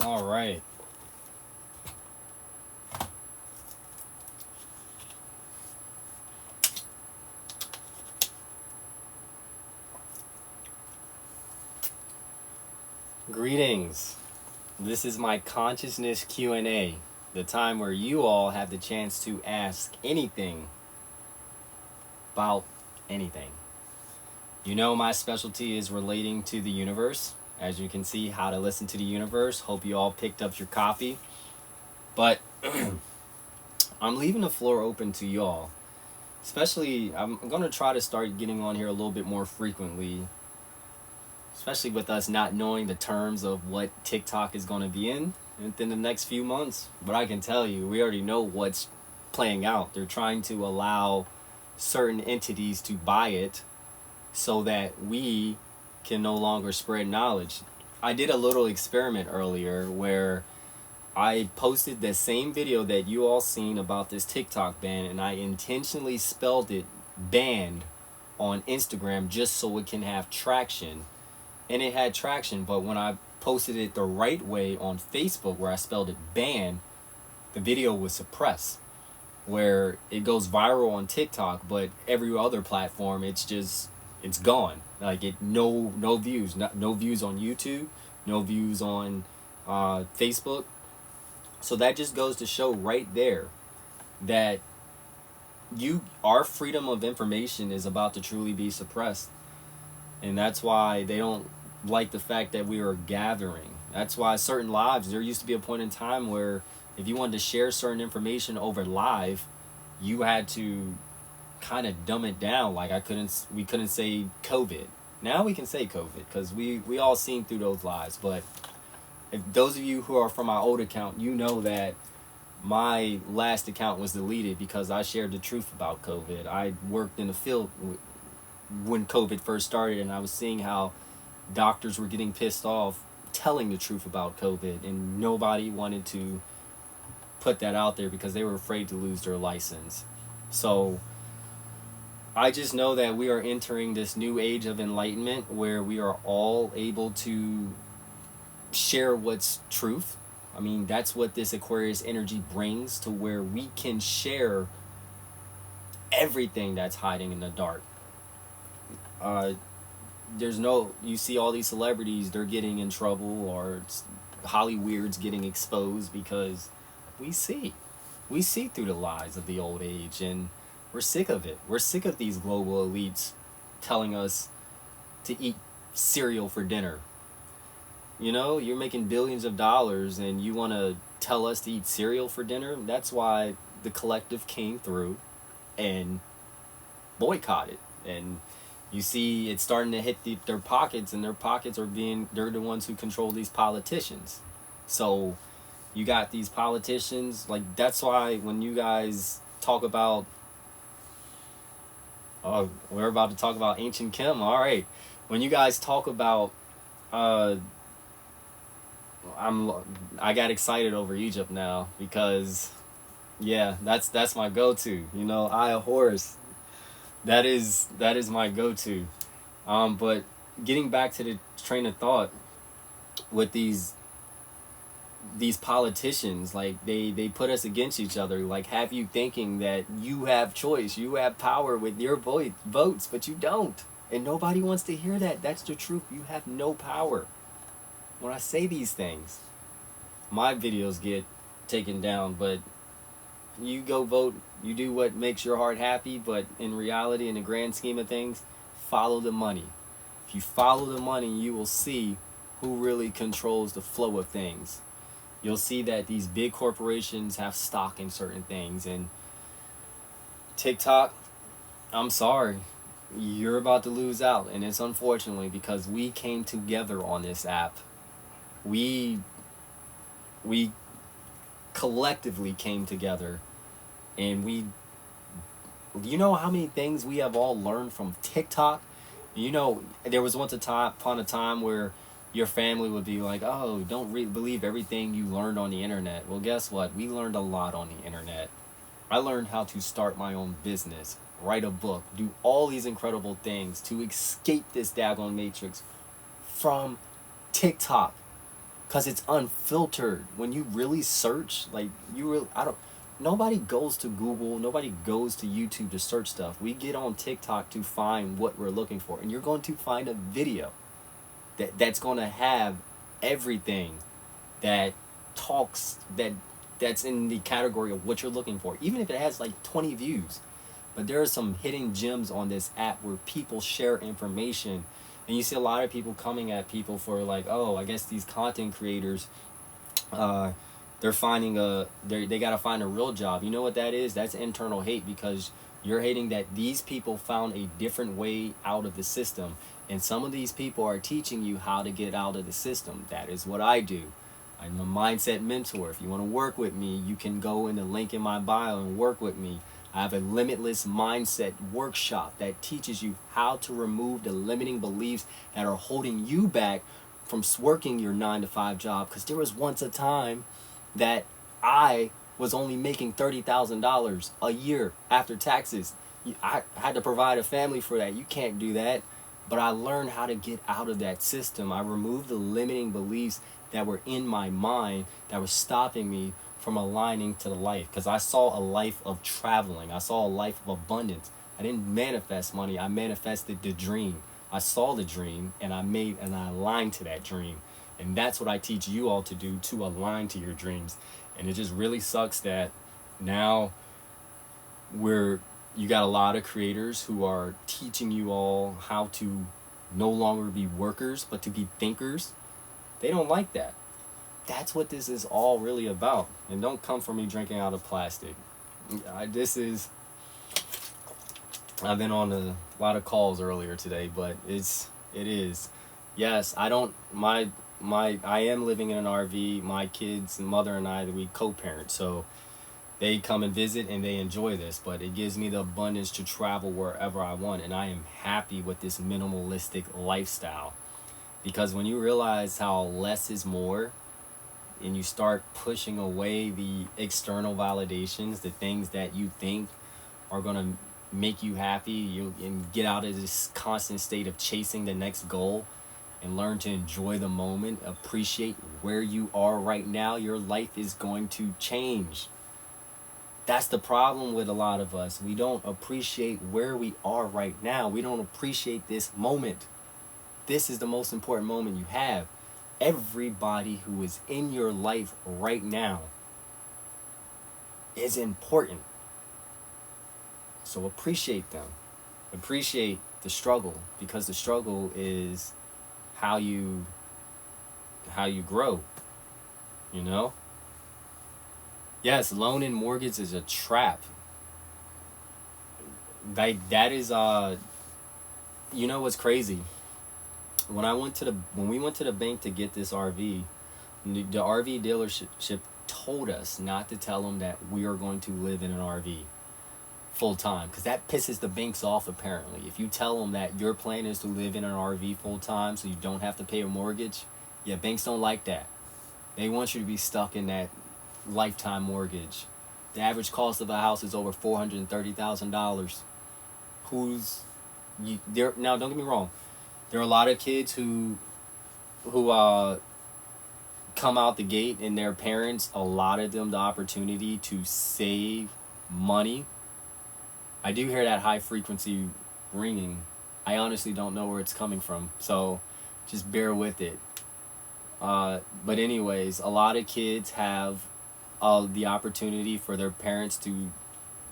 All right. Greetings. This is my consciousness Q&A, the time where you all have the chance to ask anything about anything. You know my specialty is relating to the universe. As you can see, how to listen to the universe. Hope you all picked up your copy. But I'm leaving the floor open to y'all. Especially, I'm going to try to start getting on here a little bit more frequently, especially with us not knowing the terms of what TikTok is going to be in within the next few months. But I can tell you, we already know what's playing out. They're trying to allow certain entities to buy it so that we can no longer spread knowledge. I did a little experiment earlier where I posted the same video that you all seen about this TikTok ban, and I intentionally spelled it banned on Instagram just so it can have traction. And it had traction, but when I posted it the right way on Facebook, where I spelled it ban, the video was suppressed. Where it goes viral on TikTok, but every other platform, it's gone. Like no views, no views on YouTube, no views on Facebook. So that just goes to show right there that our freedom of information is about to truly be suppressed. And that's why they don't like the fact that we are gathering. That's why certain lives, there used to be a point in time where if you wanted to share certain information over live, you had to kind of dumb it down. Like we couldn't say COVID. Now we can say COVID because we all seen through those lies. But if those of you who are from my old account, you know that my last account was deleted because I shared the truth about COVID. I worked in the field when COVID first started, and I was seeing how doctors were getting pissed off telling the truth about COVID, and nobody wanted to put that out there because they were afraid to lose their license. So I just know that we are entering this new age of enlightenment where we are all able to share what's truth. I mean, that's what this Aquarius energy brings, to where we can share everything that's hiding in the dark. You see all these celebrities, they're getting in trouble, or Hollywood's getting exposed because we see through the lies of the old age, and we're sick of it. We're sick of these global elites telling us to eat cereal for dinner. You know, you're making billions of dollars and you want to tell us to eat cereal for dinner? That's why the collective came through and boycotted. And you see it's starting to hit their pockets, and they're the ones who control these politicians. So you got these politicians, like, that's why when you guys talk about, we're about to talk about ancient Kim. All right. When you guys talk about, I got excited over Egypt now because, yeah, that's my go-to. You know, Eye of Horus. That is my go-to. But getting back to the train of thought with these politicians, like they put us against each other, like have you thinking that you have choice, you have power with your votes, but you don't. And nobody wants to hear that. That's the truth. You have no power. When I say these things, my videos get taken down, but you go vote, you do what makes your heart happy, but in reality, in the grand scheme of things, follow the money. If you follow the money, you will see who really controls the flow of things. You'll see that these big corporations have stock in certain things, and TikTok, I'm sorry, you're about to lose out, and it's unfortunately because we came together on this app. We collectively came together, and you know how many things we have all learned from TikTok? You know, there was upon a time where your family would be like, oh, don't believe everything you learned on the internet. Well, guess what? We learned a lot on the internet. I learned how to start my own business, write a book, do all these incredible things to escape this daggone matrix from TikTok. because it's unfiltered. When you really search, like nobody goes to Google, nobody goes to YouTube to search stuff. We get on TikTok to find what we're looking for, and you're going to find a video that's going to have everything that talks that's in the category of what you're looking for, even if it has like 20 views. But there are some hidden gems on this app where people share information, and you see a lot of people coming at people for like, oh, I guess these content creators, they're finding they gotta find a real job. You know what that is? That's internal hate, because you're hating that these people found a different way out of the system, and some of these people are teaching you how to get out of the system. That is what I do. I'm a mindset mentor. If you want to work with me, you can go in the link in my bio and work with me. I have a Limitless mindset workshop that teaches you how to remove the limiting beliefs that are holding you back from working your 9-to-5 job. Because there was once a time that I was only making $30,000 a year after taxes. I had to provide a family for that. You can't do that. But I learned how to get out of that system. I removed the limiting beliefs that were in my mind that were stopping me from aligning to the life. Because I saw a life of traveling. I saw a life of abundance. I didn't manifest money. I manifested the dream. I saw the dream, and I aligned to that dream. And that's what I teach you all to do, to align to your dreams. And it just really sucks that now you got a lot of creators who are teaching you all how to no longer be workers, but to be thinkers. They don't like that. That's what this is all really about. And don't come for me drinking out of plastic. I've been on a lot of calls earlier today, but it is. Yes, I am living in an RV. My kids and mother and I, we co-parent. So they come and visit and they enjoy this, but it gives me the abundance to travel wherever I want. And I am happy with this minimalistic lifestyle, because when you realize how less is more, and you start pushing away the external validations, the things that you think are going to make you happy, and get out of this constant state of chasing the next goal, and learn to enjoy the moment, appreciate where you are right now, your life is going to change. That's the problem with a lot of us. We don't appreciate where we are right now. We don't appreciate this moment. This is the most important moment you have. Everybody who is in your life right now is important. So appreciate them. Appreciate the struggle, because the struggle is how you grow, you know? Yes, loan and mortgage is a trap. That is you know what's crazy? When we went to the bank to get this RV, the RV dealership told us not to tell them that we are going to live in an RV full time, because that pisses the banks off apparently. If you tell them that your plan is to live in an RV full time so you don't have to pay a mortgage, yeah, banks don't like that. They want you to be stuck in that lifetime mortgage. The average cost of a house is over $430,000. Now don't get me wrong, there are a lot of kids who come out the gate and their parents allotted them the opportunity to save money. I do hear that high frequency ringing. I honestly don't know where it's coming from, so just bear with it. But anyways, a lot of kids have the opportunity for their parents to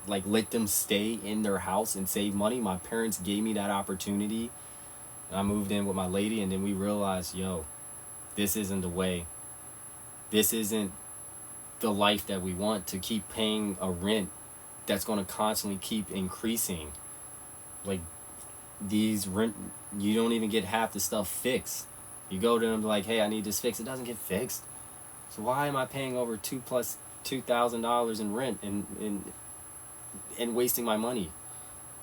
let them stay in their house and save money. My parents gave me that opportunity, and I moved in with my lady, and then we realized, this isn't the way. This isn't the life that we want, to keep paying a rent that's going to constantly keep increasing. These rent, you don't even get half the stuff fixed. You go to them like, hey, I need this fixed. It doesn't get fixed. So why am I paying over $2,000 in rent and wasting my money?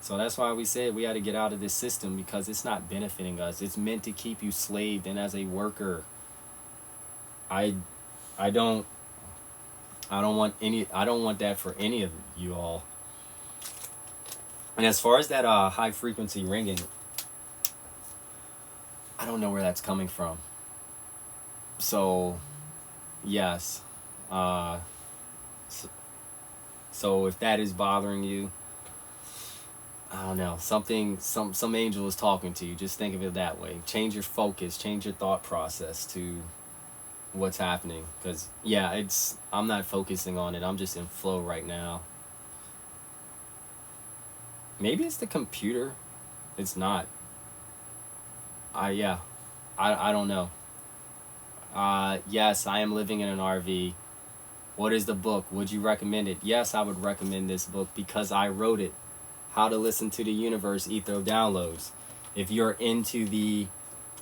So that's why we said we had to get out of this system, because it's not benefiting us. It's meant to keep you slaved and as a worker. I don't want that for any of you all. And as far as that high frequency ringing, I don't know where that's coming from. So yes, uh, so, so if that is bothering you, I don't know, some angel is talking to you. Just think of it that way. Change your focus, change your thought process to what's happening. Because yeah, I'm not focusing on it. I'm just in flow right now. Maybe it's the computer. It's not. Yeah, I don't know. Yes, I am living in an RV. What is the book? Would you recommend it? Yes, I would recommend this book because I wrote it. How to Listen to the Universe, Ether Downloads. If you're into the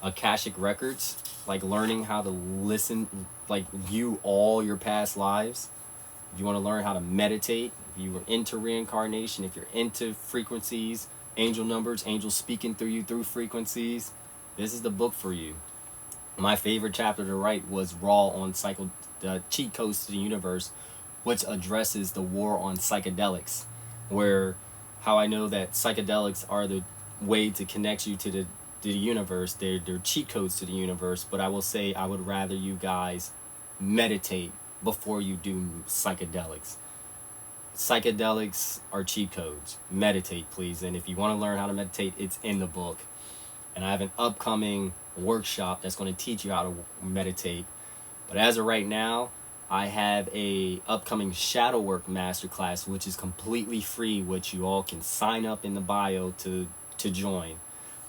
Akashic Records, like learning how to listen, like view all your past lives, if you want to learn how to meditate, if you were into reincarnation, if you're into frequencies, angel numbers, angels speaking through you through frequencies, this is the book for you. My favorite chapter to write was Raw on the cheat codes to the universe, which addresses the war on psychedelics, where how I know that psychedelics are the way to connect you to the universe. They're cheat codes to the universe, but I will say I would rather you guys meditate before you do psychedelics. Psychedelics are cheat codes. Meditate, please. And if you want to learn how to meditate, it's in the book. And I have an upcoming workshop that's going to teach you how to meditate. But as of right now, I have a upcoming shadow work masterclass, which is completely free, which you all can sign up in the bio to join.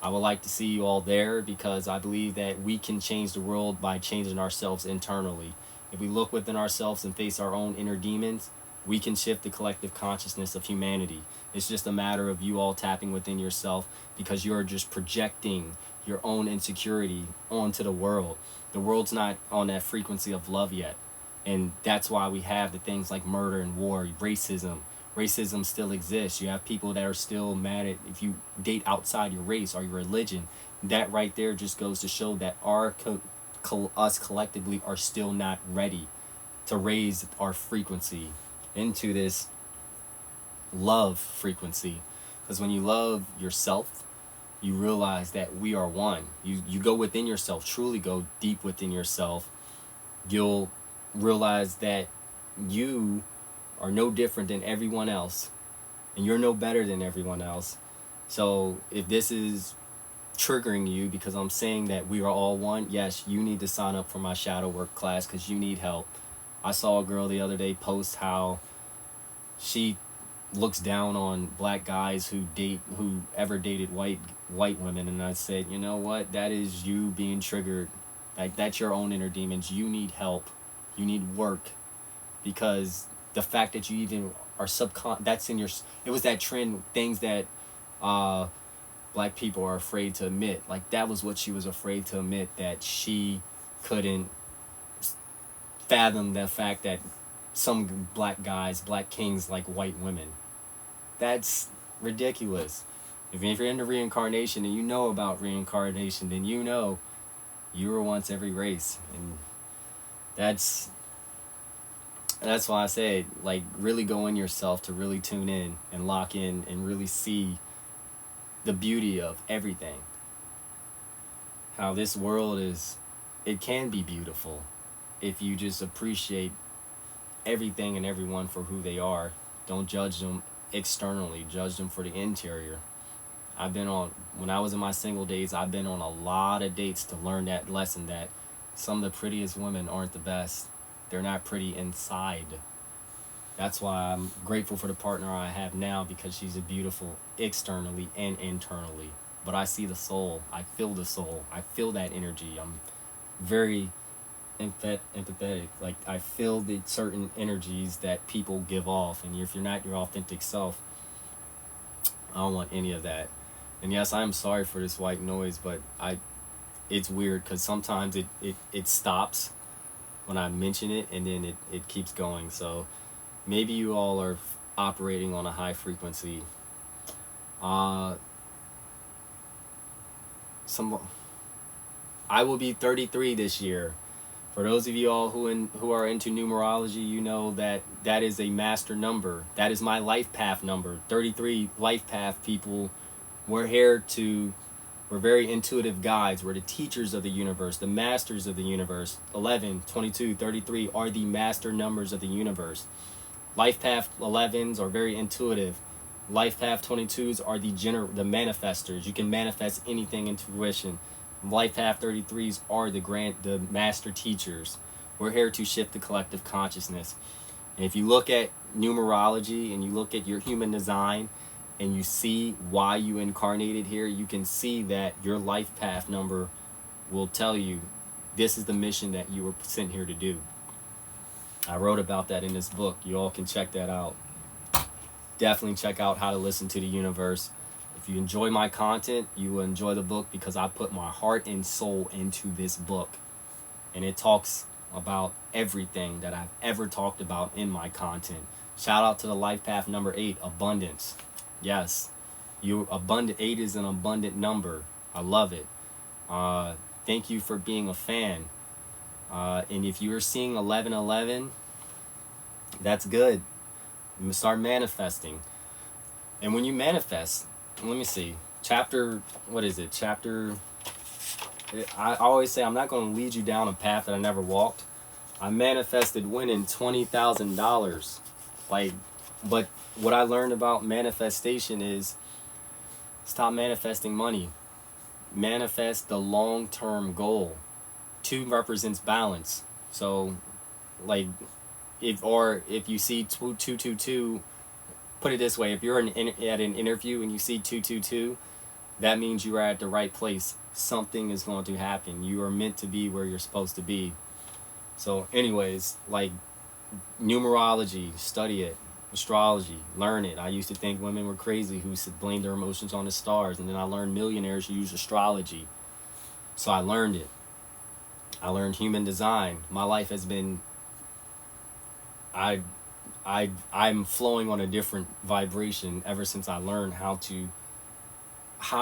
I would like to see you all there because I believe that we can change the world by changing ourselves internally. If we look within ourselves and face our own inner demons, we can shift the collective consciousness of humanity. It's just a matter of you all tapping within yourself because you're just projecting your own insecurity onto the world. The world's not on that frequency of love yet. And that's why we have the things like murder and war, racism. Racism still exists. You have people that are still mad at if you date outside your race or your religion. That right there just goes to show that us collectively are still not ready to raise our frequency into this love frequency. Because when you love yourself, you realize that we are one. You go within yourself, truly go deep within yourself. You'll realize that you are no different than everyone else, and you're no better than everyone else. So if this is triggering you because I'm saying that we are all one, yes, you need to sign up for my shadow work class because you need help. I saw a girl the other day post how she looks down on black guys who ever dated white women, and I said, you know what, that is you being triggered. Like, that's your own inner demons. You need help, you need work, because the fact that you even are that's in your, it was that trend, things that black people are afraid to admit. Like, that was what she was afraid to admit, that she couldn't fathom the fact that some black guys, black kings, like white women. That's ridiculous. If you're into reincarnation and you know about reincarnation, then you know you were once every race. And that's why I say, like, really go in yourself to really tune in and lock in and really see the beauty of everything. How this world it can be beautiful if you just appreciate everything and everyone for who they are. Don't judge them externally, judge them for the interior. When I was in my single days, I've been on a lot of dates to learn that lesson, that some of the prettiest women aren't the best. They're not pretty inside. That's why I'm grateful for the partner I have now, because she's beautiful externally and internally. But I see the soul. I feel the soul. I feel that energy. I'm very empathetic. Like, I feel the certain energies that people give off, and if you're not your authentic self, I don't want any of that. And yes, I am sorry for this white noise, but it's weird because sometimes it stops when I mention it, and then it keeps going. So maybe you all are operating on a high frequency. I will be 33 this year. For those of you all who are into numerology, you know that is a master number. That is my life path number. 33 life path people. We're here We're very intuitive guides. We're the teachers of the universe, the masters of the universe. 11, 22, 33 are the master numbers of the universe. Life path 11s are very intuitive. Life path 22s are the manifestors. You can manifest anything into fruition. Life path 33s are the master teachers. We're here to shift the collective consciousness. And if you look at numerology and you look at your human design and you see why you incarnated here, you can see that your life path number will tell you this is the mission that you were sent here to do. I wrote about that in this book. You all can check that out. Definitely check out How to Listen to the Universe. If you enjoy my content, you will enjoy the book because I put my heart and soul into this book. And it talks about everything that I've ever talked about in my content. Shout out to the life path number 8, abundance. Yes, 8 is an abundant number. I love it. Thank you for being a fan. And if you are seeing 1111, that's good. You start manifesting. And when you manifest, let me see, I always say I'm not going to lead you down a path that I never walked. I manifested winning $20,000. But what I learned about manifestation is stop manifesting money. Manifest the long-term goal. 2 represents balance. So, if you see 222, put it this way: if you're at an interview and you see 222, that means you are at the right place. Something is going to happen. You are meant to be where you're supposed to be. So, anyways, numerology, study it. Astrology, learn it. I used to think women were crazy who blame their emotions on the stars, and then I learned millionaires who use astrology. So I learned it. I learned human design. My life has been, I'm flowing on a different vibration ever since I learned how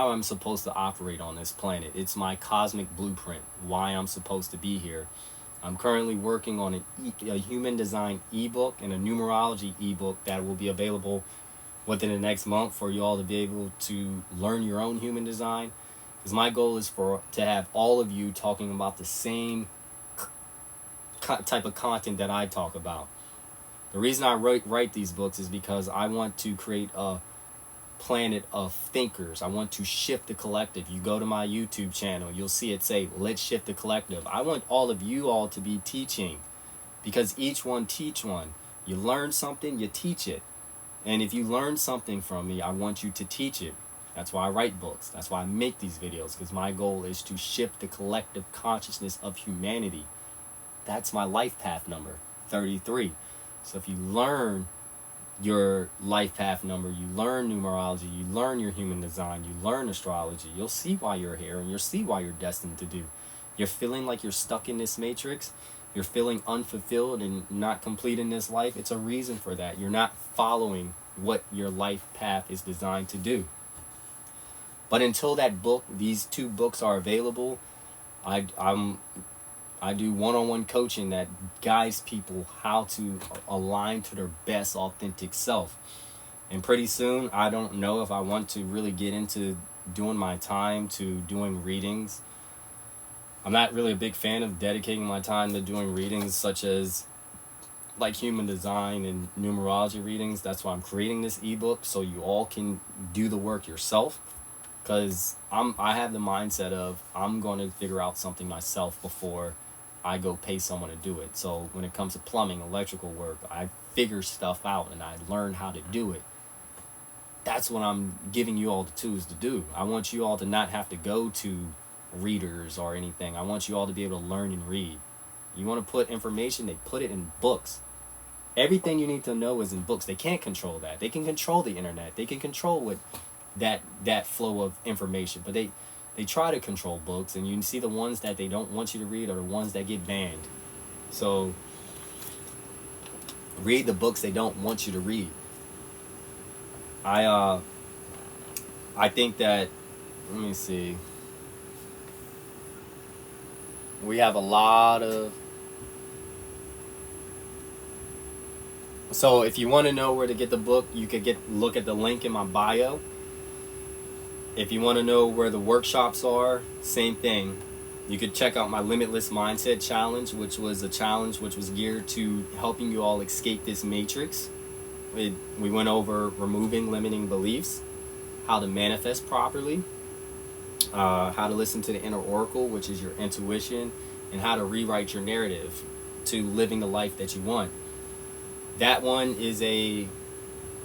I'm supposed to operate on this planet. It's my cosmic blueprint, why I'm supposed to be here. I'm currently working on a human design ebook and a numerology ebook that will be available within the next month for you all to be able to learn your own human design. Because my goal is to have all of you talking about the same type of content that I talk about. The reason I write these books is because I want to create a planet of thinkers. I want to shift the collective. You go to my YouTube channel, you'll see it say, let's shift the collective. I want all of you all to be teaching, because each one teach one. You learn something, you teach it. And if you learn something from me, I want you to teach it. That's why I write books. That's why I make these videos, because my goal is to shift the collective consciousness of humanity. That's my life path number, 33. So if you learn your life path number, you learn numerology, you learn your human design, you learn astrology, you'll see why you're here, and you'll see why you're destined to do. You're feeling like you're stuck in this matrix, you're feeling unfulfilled and not complete in this life. It's a reason for that. You're not following what your life path is designed to do. But until these 2 books are available, I do one-on-one coaching that guides people how to align to their best authentic self. And pretty soon, I don't know if I want to really get into doing my time to doing readings. I'm not really a big fan of dedicating my time to doing readings such as human design and numerology readings. That's why I'm creating this ebook, so you all can do the work yourself. Because I have the mindset of I'm going to figure out something myself before I go pay someone to do it. So when it comes to plumbing, electrical work, I figure stuff out and I learn how to do it. That's what I'm giving you all the tools to do. I want you all to not have to go to readers or anything. I want you all to be able to learn and read. You want to put information, they put it in books. Everything you need to know is in books. They can't control that. They can control the internet. They can control that flow of information, but they try to control books, and you see the ones that they don't want you to read are the ones that get banned. So read the books they don't want you to read. I think that, let me see, we have a lot of, so if you want to know where to get the book, you could look at the link in my bio. If you want to know where the workshops are, same thing. You could check out my Limitless Mindset Challenge, which was a challenge which was geared to helping you all escape this matrix. We went over removing limiting beliefs, how to manifest properly, how to listen to the inner oracle, which is your intuition, and how to rewrite your narrative to living the life that you want. That one is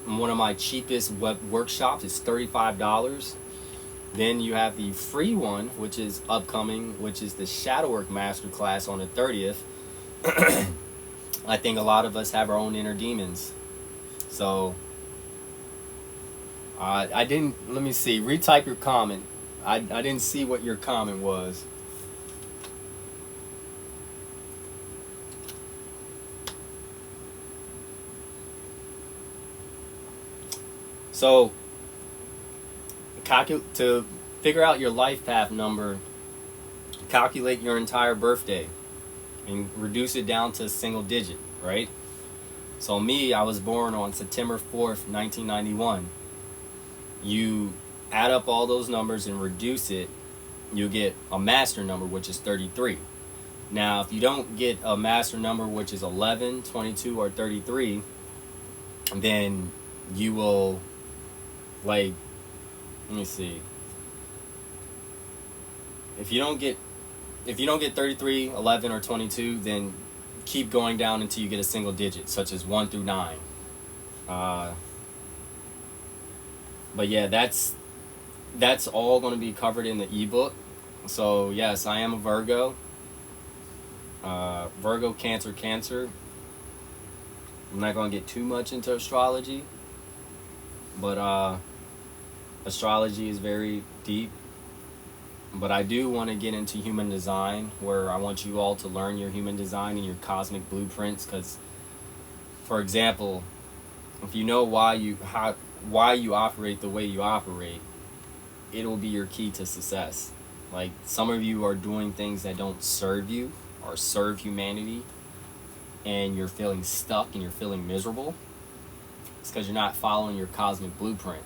one of my cheapest web workshops. It's $35. Then you have the free one, which is upcoming, which is the Shadow Work Masterclass on the 30th. I think a lot of us have our own inner demons. So, I didn't, let me see, retype your comment. I didn't see what your comment was. So, to figure out your life path number, calculate your entire birthday and reduce it down to a single digit, right? So me, I was born on September 4th, 1991. You add up all those numbers and reduce it, you get a master number, which is 33. Now, if you don't get a master number, which is 11, 22, or 33, then you will, like, let me see. If you don't get 33, 11, or 22, then keep going down until you get a single digit, such as 1 through 9. But yeah, that's all going to be covered in the ebook. So yes, I am a Virgo. Virgo, Cancer, Cancer. I'm not going to get too much into astrology, but astrology is very deep. But I do want to get into human design, where I want you all to learn your human design and your cosmic blueprints. Because, for example, if you know why you operate the way you operate, it will be your key to success. Like, some of you are doing things that don't serve you or serve humanity, and you're feeling stuck and you're feeling miserable. It's because you're not following your cosmic blueprint.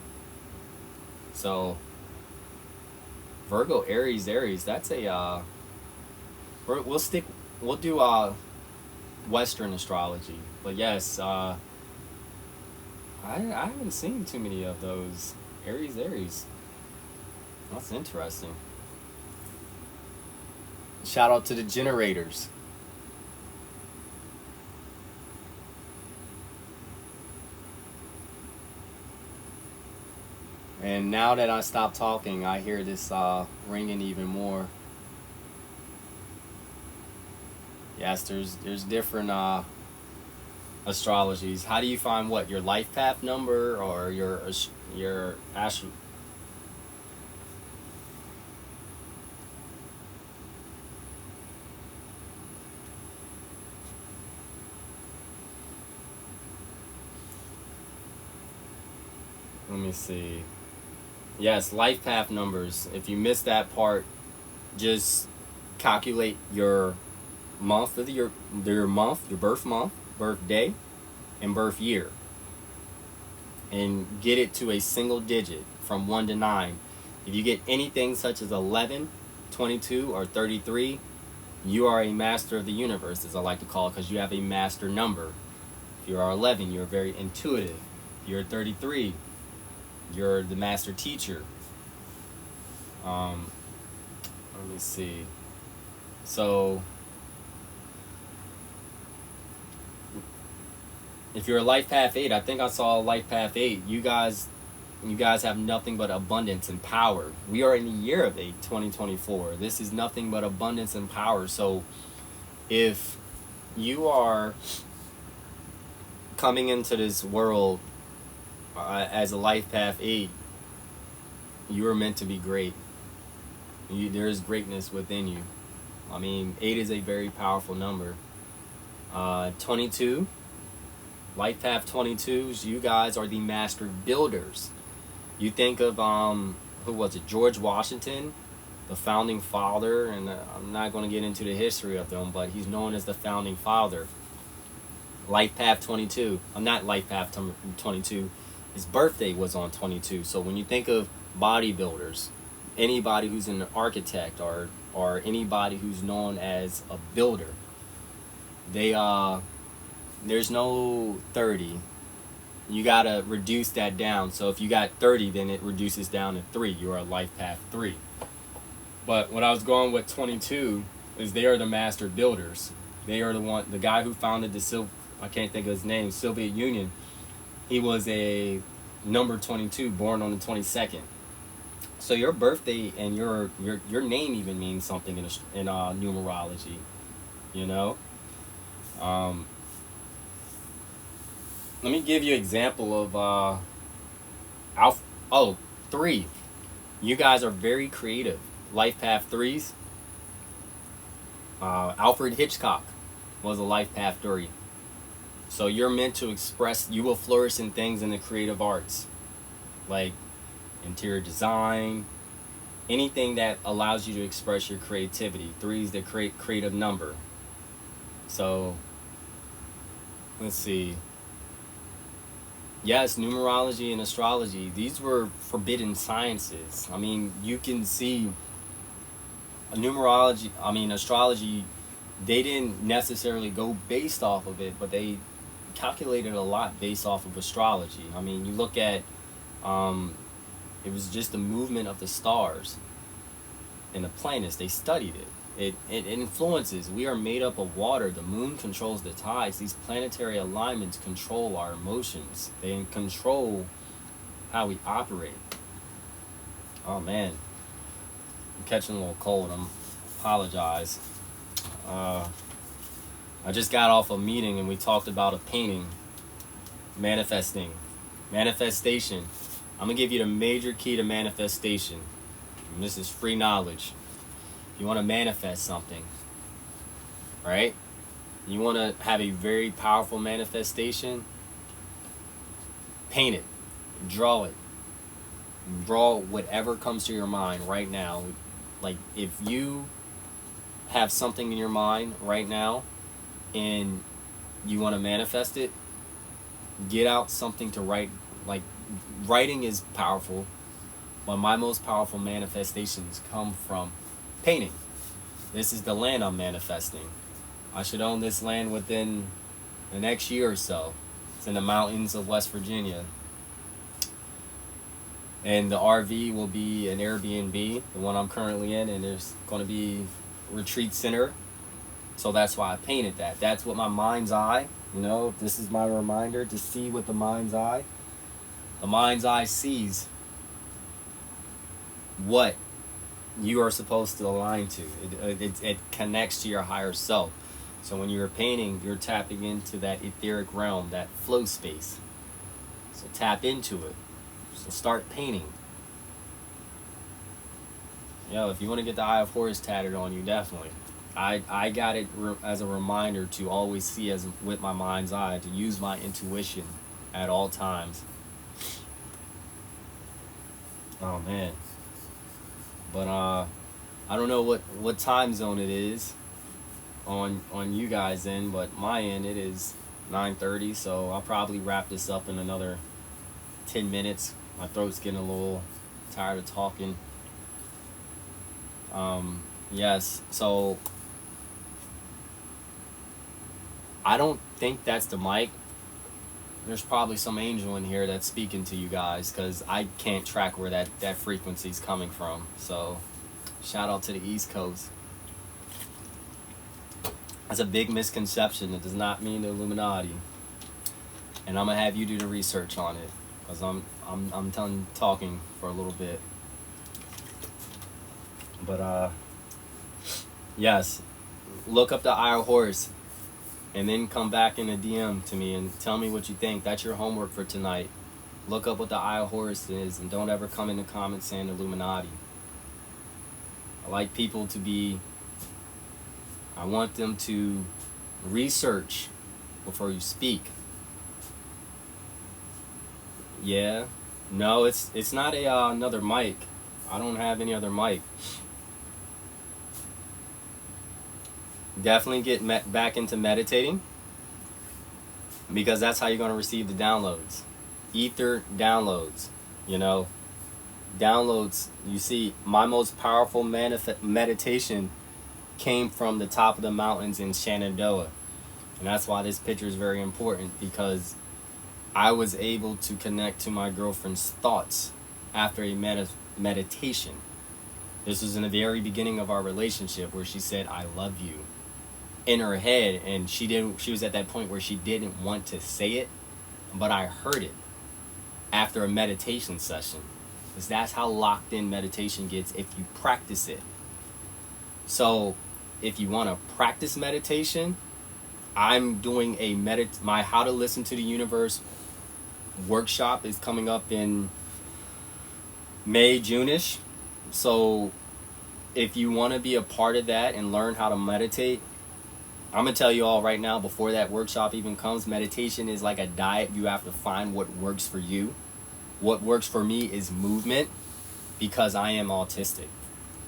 So Virgo, Aries, that's a we'll do Western astrology. But yes, I haven't seen too many of those. Aries. That's interesting. Shout out to the generators. And now that I stopped talking, I hear this ringing even more. Yes, there's different astrologies. How do you find what, your life path number or your astro? Let me see. Yes, life path numbers. If you missed that part, just calculate your month of your birth month, birthday, and birth year, and get it to a single digit from 1 to 9. If you get anything such as 11, 22, or 33, you are a master of the universe, as I like to call it, because you have a master number. If you are 11, you're very intuitive. If you're 33, you're the master teacher. Let me see. So, if you're a life path 8, I think I saw a life path 8. You guys have nothing but abundance and power. We are in the year of 8, 2024. This is nothing but abundance and power. So, if you are coming into this world as a life path 8, you are meant to be great. There is greatness within you. I mean, 8 is a very powerful number. 22, life path 22s, you guys are the master builders. You think of, who was it, George Washington, the founding father, and I'm not going to get into the history of them, but he's known as the founding father. Life path 22, not life path 22, his birthday was on 22. So when you think of bodybuilders, anybody who's an architect, or anybody who's known as a builder. They there's no 30. You gotta reduce that down. So if you got 30, then it reduces down to 3. You're a life path 3. But what I was going with 22 is they are the master builders. They are the guy who founded I can't think of his name, Soviet Union. He was a number 22, born on the 22nd. So your birthday and your name even means something in numerology, you know. Let me give you an example of 3. You guys are very creative. Life path 3s. Alfred Hitchcock was a life path 3. So you're meant to express. You will flourish in things in the creative arts, like interior design, anything that allows you to express your creativity. 3 is the creative number. So let's see. Yes, numerology and astrology, these were forbidden sciences. I mean, you can see astrology, they didn't necessarily go based off of it, but they calculated a lot based off of astrology. I mean, you look at, it was just the movement of the stars and the planets. They studied it. It influences. We are made up of water. The moon controls the tides. These planetary alignments control our emotions. They control how we operate. Oh man, I'm catching a little cold. Apologize. I just got off a meeting and we talked about a painting. Manifestation. I'm gonna give you the major key to manifestation. And this is free knowledge. You want to manifest something, right? You want to have a very powerful manifestation. Paint it, draw it, draw whatever comes to your mind right now. Like if you have something in your mind right now and you want to manifest it, get out something to write. Like writing is powerful, but my most powerful manifestations come from painting. This is the land I'm manifesting. I should own this land within the next year or so. It's in the mountains of West Virginia. And the RV will be an Airbnb, the one I'm currently in, and there's going to be a retreat center. So that's why I painted that. That's what my mind's eye, this is my reminder to see with the mind's eye. The mind's eye sees what you are supposed to align to. It connects to your higher self. So when you're painting, you're tapping into that etheric realm, that flow space. So tap into it. So start painting. If you want to get the Eye of Horus tatted on you, definitely. I got it as a reminder to always see with my mind's eye, to use my intuition at all times. Oh man. But I don't know what time zone it is on you guys' end, but my end it is 9:30, so I'll probably wrap this up in another 10 minutes. My throat's getting a little tired of talking. Yes, so I don't think that's the mic. There's probably some angel in here that's speaking to you guys, because I can't track where that frequency's coming from. So shout out to the East Coast. That's a big misconception. It does not mean the Illuminati. And I'm gonna have you do the research on it, because I'm done talking for a little bit. But yes, look up the Eye of Horus. And then come back in a DM to me and tell me what you think. That's your homework for tonight. Look up what the Eye of Horus is, and don't ever come in the comments saying Illuminati. I like people I want them to research before you speak. Yeah. No, it's not another mic. I don't have any other mic. Definitely get back into meditating, because that's how you're going to receive the downloads. Ether downloads, downloads, you see, my most powerful meditation came from the top of the mountains in Shenandoah. And that's why this picture is very important, because I was able to connect to my girlfriend's thoughts after a meditation. This was in the very beginning of our relationship, where she said, "I love you," in her head, and she was at that point where she didn't want to say it, but I heard it after a meditation session. Because that's how locked in meditation gets if you practice it. So if you want to practice meditation, I'm doing my How to Listen to the Universe workshop is coming up in May, June-ish. So if you want to be a part of that and learn how to meditate, I'm going to tell you all right now, before that workshop even comes, meditation is like a diet. You have to find what works for you. What works for me is movement, because I am autistic.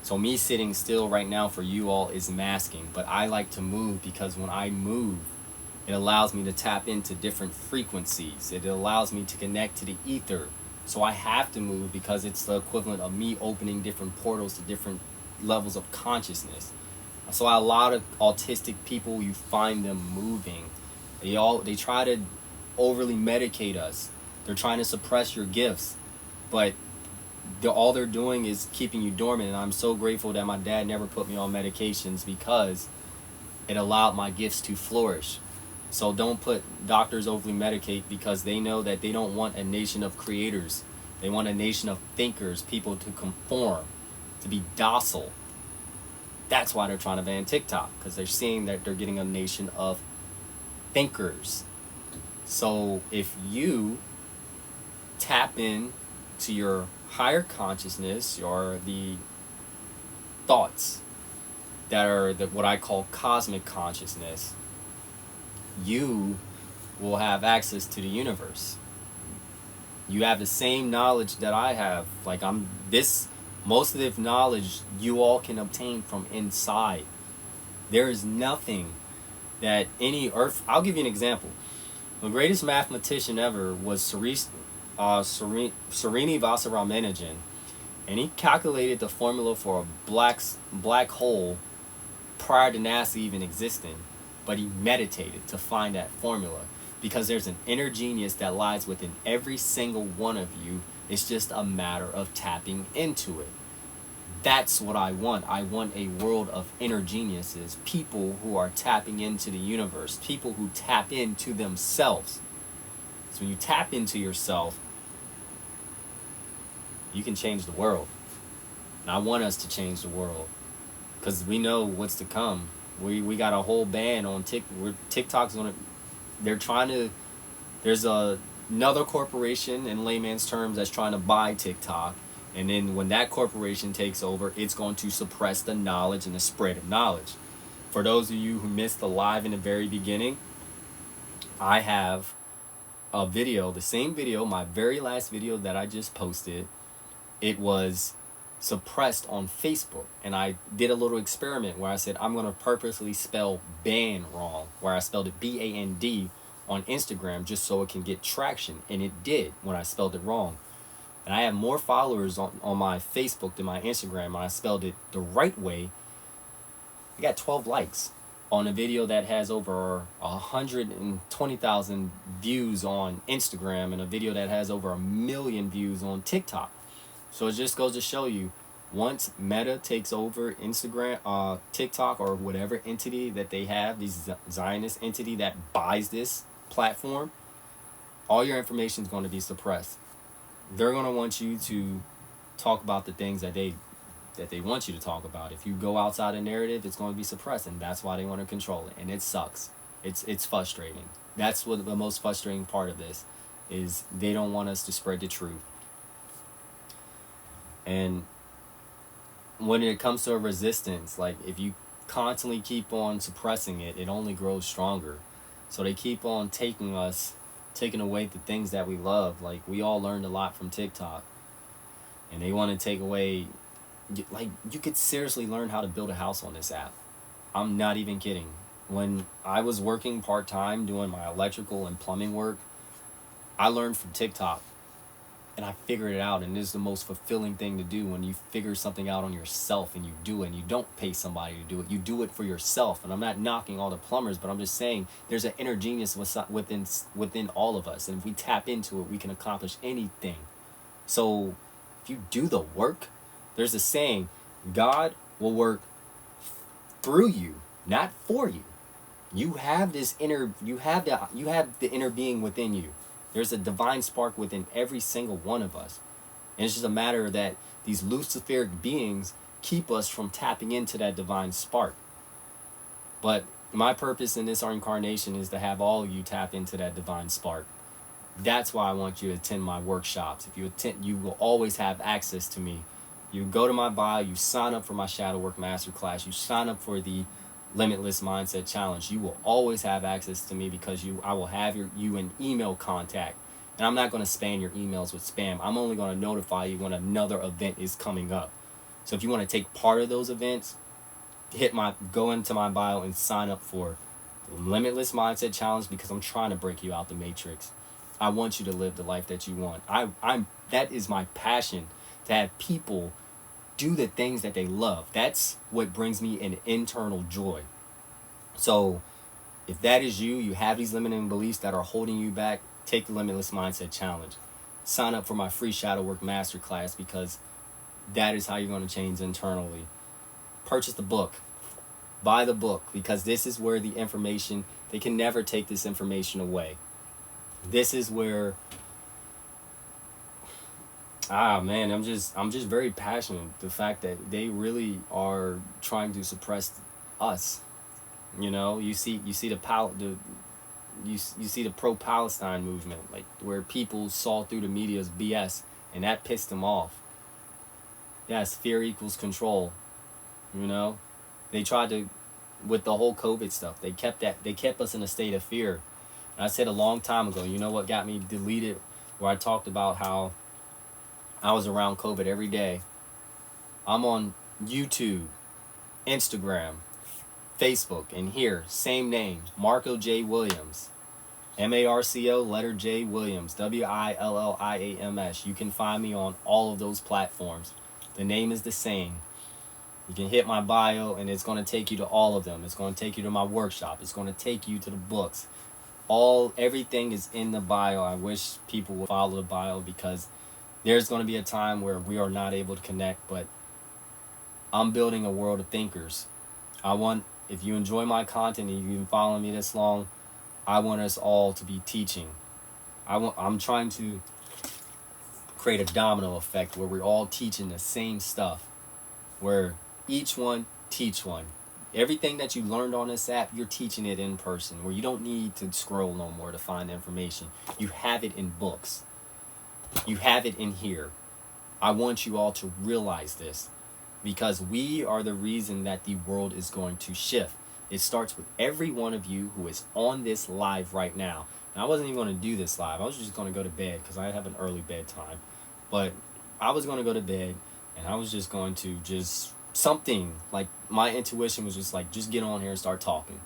So me sitting still right now for you all is masking, but I like to move, because when I move, it allows me to tap into different frequencies. It allows me to connect to the ether. So I have to move, because it's the equivalent of me opening different portals to different levels of consciousness. So a lot of autistic people, you find them moving. They try to overly medicate us. They're trying to suppress your gifts, but all they're doing is keeping you dormant. And I'm so grateful that my dad never put me on medications, because it allowed my gifts to flourish. So don't put doctors overly medicate, because they know that they don't want a nation of creators. They want a nation of thinkers, people to conform, to be docile. That's why they're trying to ban TikTok, because they're seeing that they're getting a nation of thinkers. So if you tap in to your higher consciousness, or the thoughts that are what I call cosmic consciousness, you will have access to the universe. You have the same knowledge that I have. Like most of the knowledge you all can obtain from inside. There is nothing that any earth. I'll give you an example. The greatest mathematician ever was Srini Vasaramanujan, and he calculated the formula for a black hole prior to NASA even existing. But he meditated to find that formula, because there's an inner genius that lies within every single one of you. It's just a matter of tapping into it. That's what I want. I want a world of inner geniuses, people who are tapping into the universe, people who tap into themselves. So when you tap into yourself, you can change the world. And I want us to change the world, because we know what's to come. We got a whole ban on TikTok's gonna. They're trying to. There's another corporation, in layman's terms, that's trying to buy TikTok, and then when that corporation takes over, it's going to suppress the knowledge and the spread of knowledge. For those of you who missed the live in the very beginning, I have a video, the same video, my very last video that I just posted. It was suppressed on Facebook, and I did a little experiment where I said I'm going to purposely spell ban wrong, where I spelled it BAND on Instagram, just so it can get traction, and it did when I spelled it wrong. And I have more followers on my Facebook than my Instagram. When I spelled it the right way, I got 12 likes on a video that has over 120,000 views on Instagram, and a video that has over 1 million views on TikTok. So it just goes to show you, once Meta takes over Instagram, TikTok, or whatever entity that they have, these Zionist entity that buys this platform, all your information is going to be suppressed. They're going to want you to talk about the things that they want you to talk about. If you go outside a narrative, it's going to be suppressed, and that's why they want to control it. And it sucks. It's frustrating. That's what the most frustrating part of this is. They don't want us to spread the truth. And when it comes to a resistance, like if you constantly keep on suppressing it, it only grows stronger. So they keep on taking away the things that we love. Like we all learned a lot from TikTok, and they want to take away, like you could seriously learn how to build a house on this app. I'm not even kidding. When I was working part-time doing my electrical and plumbing work, I learned from TikTok. and I figured it out. And it's the most fulfilling thing to do when you figure something out on yourself and you do it, and you don't pay somebody to do it. You do it for yourself. And I'm not knocking all the plumbers, but I'm just saying there's an inner genius within all of us. And if we tap into it, we can accomplish anything. So if you do the work, there's a saying, God will work through you, not for you. You have this inner, you have the inner being within you. There's a divine spark within every single one of us. And it's just a matter that these Luciferic beings keep us from tapping into that divine spark. But my purpose in this incarnation is to have all of you tap into that divine spark. That's why I want you to attend my workshops. If you attend, you will always have access to me. You go to my bio, you sign up for my Shadow Work Masterclass, you sign up for the Limitless Mindset Challenge. You will always have access to me because I will have you in email contact. And I'm not going to spam your emails with spam. I'm only going to notify you when another event is coming up. So if you want to take part of those events, go into my bio and sign up for the Limitless Mindset Challenge, because I'm trying to break you out the matrix. I want you to live the life that you want. That is my passion, to have people do the things that they love. That's what brings me an internal joy. So if that is you, you have these limiting beliefs that are holding you back, take the Limitless Mindset Challenge. Sign up for my free Shadow Work Masterclass, because that is how you're going to change internally. Purchase the book. Buy the book, because this is where the information, they can never take this information away. This is where, man, I'm just very passionate. The fact that they really are trying to suppress us. You know, you see the pro-Palestine movement, like where people saw through the media's BS, and that pissed them off. Yes, fear equals control. You know, they tried to, with the whole COVID stuff, they kept us in a state of fear. And I said a long time ago, you know what got me deleted, where I talked about how I was around COVID every day. I'm on YouTube, Instagram, Facebook, and here, same name, Marco J. Williams. MARCO, letter J. Williams, WILLIAMS. You can find me on all of those platforms. The name is the same. You can hit my bio, and it's going to take you to all of them. It's going to take you to my workshop. It's going to take you to the books. Everything is in the bio. I wish people would follow the bio, because there's going to be a time where we are not able to connect, but I'm building a world of thinkers. If you enjoy my content and you've been following me this long, I want us all to be teaching. I'm trying to create a domino effect where we're all teaching the same stuff, where each one teach one. Everything that you learned on this app, you're teaching it in person, where you don't need to scroll no more to find information. You have it in books. You have it in here. I want you all to realize this, because we are the reason that the world is going to shift. It starts with every one of you who is on this live right now. And I wasn't even going to do this live. I was just going to go to bed, because I have an early bedtime. But I was going to go to bed, and I was just going to something, like my intuition was just like, just get on here and start talking.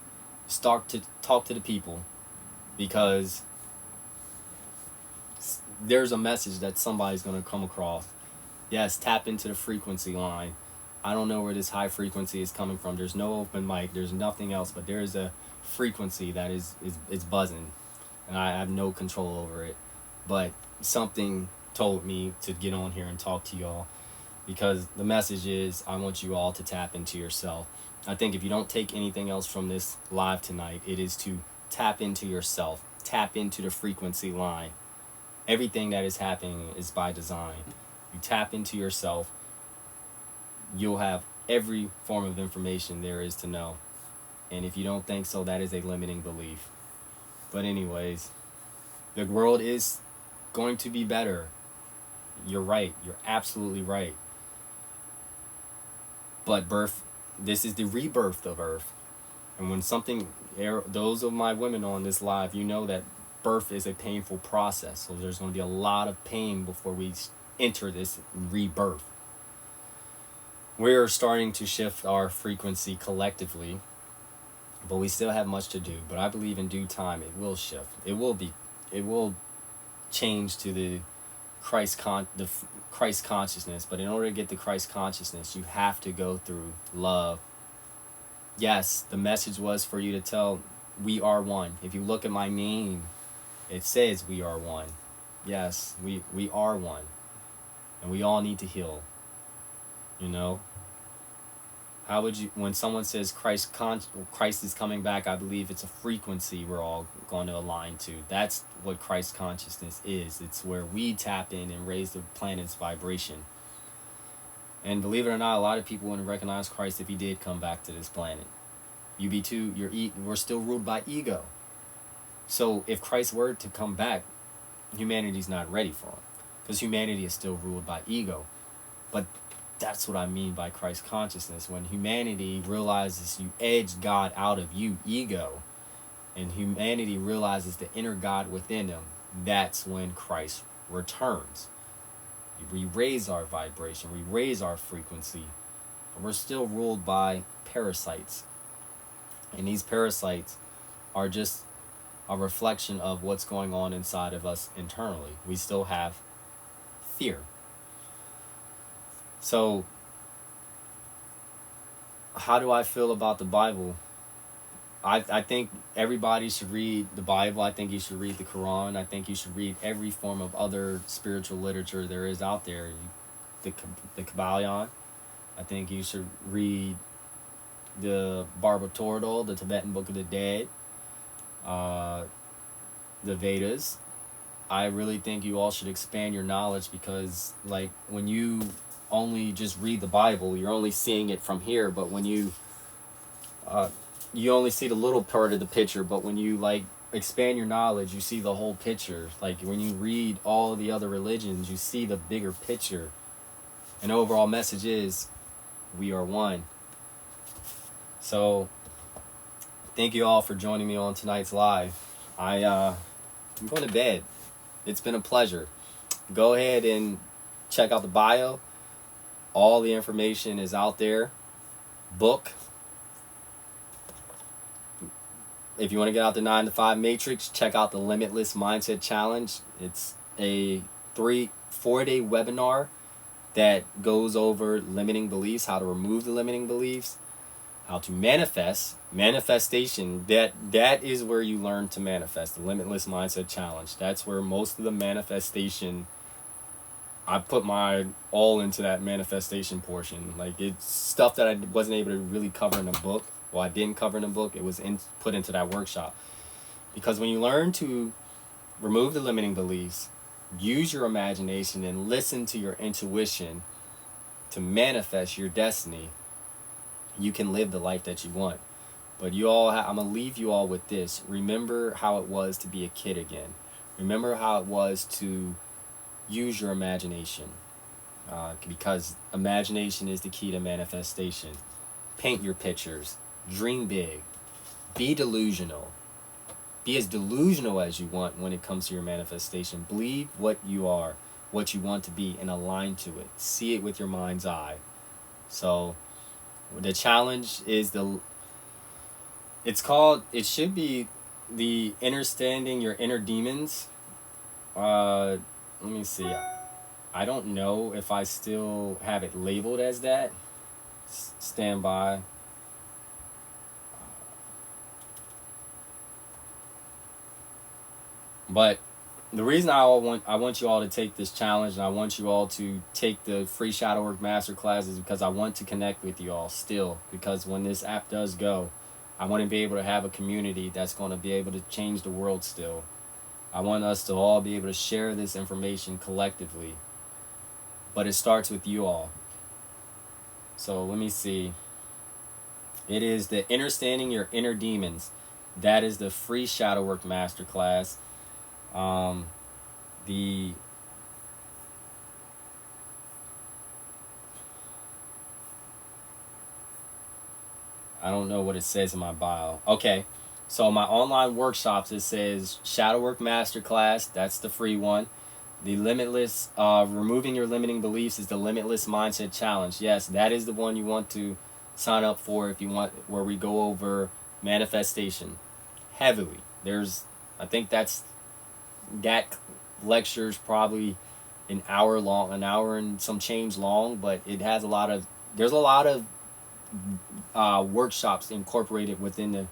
Start to talk to the people, because there's a message that somebody's going to come across. Yes, tap into the frequency line. I don't know where this high frequency is coming from. There's no open mic. There's nothing else, but there is a frequency that is buzzing, and I have no control over it. But something told me to get on here and talk to y'all, because the message is, I want you all to tap into yourself. I think if you don't take anything else from this live tonight, it is to tap into yourself, tap into the frequency line. Everything that is happening is by design. You tap into yourself, you'll have every form of information there is to know. And if you don't think so, that is a limiting belief. But anyways, the world is going to be better. You're right. You're absolutely right. But this is the rebirth of Earth. And when those of my women on this live, you know that birth is a painful process. So there's going to be a lot of pain before we enter this rebirth. We're starting to shift our frequency collectively, but we still have much to do. But I believe in due time it will shift. It will change to the Christ consciousness. But in order to get the Christ consciousness, you have to go through love. Yes, the message was for you to tell, we are one. If you look at my name, it says we are one. Yes, we are one. And we all need to heal. You know? How would you, when someone says Christ is coming back, I believe it's a frequency we're all going to align to. That's what Christ consciousness is. It's where we tap in and raise the planet's vibration. And believe it or not, a lot of people wouldn't recognize Christ if he did come back to this planet. We're still ruled by ego. So if Christ were to come back, humanity's not ready for him, because humanity is still ruled by ego. But that's what I mean by Christ consciousness. When humanity realizes you edged God out of you, ego, and humanity realizes the inner God within them, that's when Christ returns. We raise our vibration, we raise our frequency, but we're still ruled by parasites. And these parasites are just a reflection of what's going on inside of us internally. We still have fear. So, how do I feel about the Bible? I think everybody should read the Bible. I think you should read the Quran. I think you should read every form of other spiritual literature there is out there. The Kabbalion. I think you should read the Barbatorodol, the Tibetan Book of the Dead, the Vedas. I really think you all should expand your knowledge, because like when you only just read the Bible, you're only seeing it from here, but when you only see the little part of the picture, but when you like expand your knowledge, you see the whole picture. Like when you read all the other religions, you see the bigger picture. And overall message is, we are one. So thank you all for joining me on tonight's live. I'm going to bed. It's been a pleasure. Go ahead and check out the bio. All the information is out there. Book. If you want to get out the 9 to 5 matrix, check out the Limitless Mindset Challenge. It's a 4-day webinar that goes over limiting beliefs, how to remove the limiting beliefs, how to manifest. Manifestation, that is where you learn to manifest. The Limitless Mindset Challenge. That's where most of the manifestation, I put my all into that manifestation portion. Like, it's stuff that I wasn't able to really cover in a book. Well, I didn't cover in a book. It was put into that workshop. Because when you learn to remove the limiting beliefs, use your imagination, and listen to your intuition to manifest your destiny, you can live the life that you want. But you all, I'm going to leave you all with this. Remember how it was to be a kid again. Remember how it was to use your imagination. Because imagination is the key to manifestation. Paint your pictures. Dream big. Be delusional. Be as delusional as you want when it comes to your manifestation. Believe what you are, what you want to be, and align to it. See it with your mind's eye. So the challenge is it should be the understanding your inner demons. Let me see. I don't know if I still have it labeled as that. Stand by. But the reason I want you all to take this challenge, and I want you all to take the free shadow work masterclass, is because I want to connect with you all still. Because when this app does go, I want to be able to have a community that's going to be able to change the world still. I want us to all be able to share this information collectively. But it starts with you all. So let me see. It is the understanding your inner demons. That is the free shadow work masterclass. I don't know what it says in my bio. Okay, so my online workshops, it says Shadow Work Masterclass. That's the free one. The Limitless, removing your limiting beliefs, is the Limitless Mindset Challenge. Yes, that is the one you want to sign up for if you want, where we go over manifestation heavily. I think that lecture's probably an hour long, an hour and some change long, but it has there's a lot of workshops incorporated within the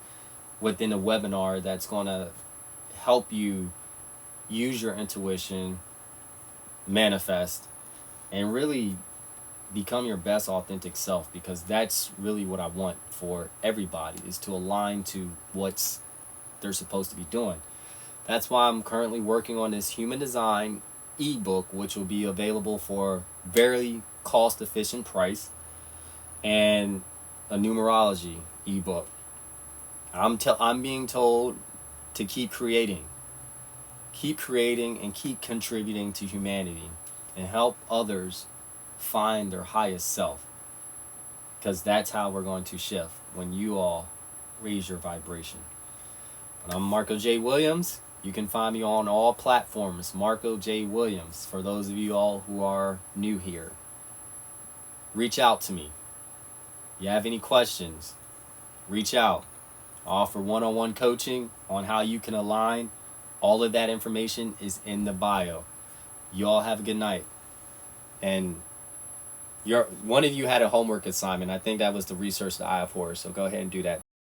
webinar that's going to help you use your intuition, manifest, and really become your best authentic self, because that's really what I want for everybody, is to align to what's they're supposed to be doing. That's why I'm currently working on this human design ebook, which will be available for very cost efficient price, and a numerology ebook. I'm being told to keep creating and keep contributing to humanity and help others find their highest self, because that's how we're going to shift, when you all raise your vibration. But I'm Marco J. Williams. You can find me on all platforms, Marco J. Williams, for those of you all who are new here. Reach out to me. You have any questions, reach out. I offer one-on-one coaching on how you can align. All of that information is in the bio. You all have a good night. And one of you had a homework assignment. I think that was to research the Eye of Horus, so go ahead and do that.